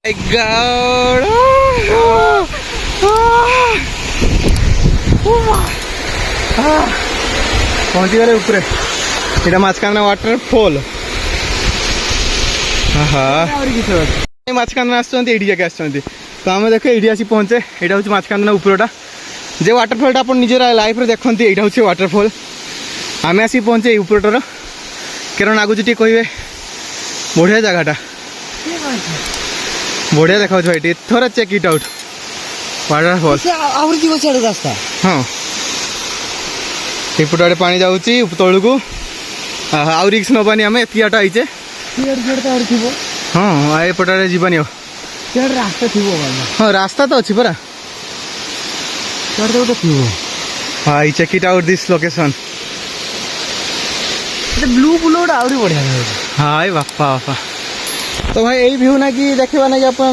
My God! ପହଞ୍ଚିଗଲେ ଉପରେ ଏଇଟା ମାଛକାନ୍ଦା ୱାଟରଫଲ୍। ମାଛକାନ୍ଦା ଆସୁଛନ୍ତି ଏଇଠି ଯାକେ ଆସିଛନ୍ତି ତ ଆମେ ଦେଖ ଏଇଠି ଆସି ପହଞ୍ଚେ। ଏଇଟା ହେଉଛି ମାଛକାନ୍ଦା ଉପରଟା ଯେ ୱାଟରଫଲ୍ଟା ଆପଣ ନିଜର ଲାଇଫ୍ରେ ଦେଖନ୍ତି। ଏଇଟା ହେଉଛି ୱାଟରଫଲ୍। ଆମେ ଆସିକି ପହଞ୍ଚେ ଏଇ ଉପରଟାର କାରଣ ଆଗକୁ ଟିକେ କହିବେ ବଢ଼ିଆ ଜାଗାଟା ବଢ଼ିଆ ଦେଖାଉଛି ଭାଇ। ଟିକେ ଥରେ ଚେକ୍ ଇଟ୍ ଆଉଟ୍ ୱାଟରଫଲ୍। ଆହୁରି ଯିବ ସିଆଡ଼େ ରାସ୍ତା। ହଁ ଏପଟ ଆଡ଼େ ପାଣି ଯାଉଛି ତଳକୁ। ଆଉ ରିକ୍ସ ନେବାନି ଆମେ ଏତିକି ଆଟା ହେଇଛେ। ହଁ ଏପଟ ଆଡ଼େ ଯିବାନି ଆଉ। ରାସ୍ତା ଥିବ ହଁ ରାସ୍ତା ତ ଅଛି ପରା। ଗୋଟେ ଥିବ। Hi check it out this location. Blue blue ଗୋଟେ ଆହୁରି ବଢ଼ିଆ ଲାଗୁଛି। ହାଇ ବାପା ବାପା। ତ ଭାଇ ଏଇ ଭିଉ ନା କି ଦେଖିବା ନା କି ଆପଣ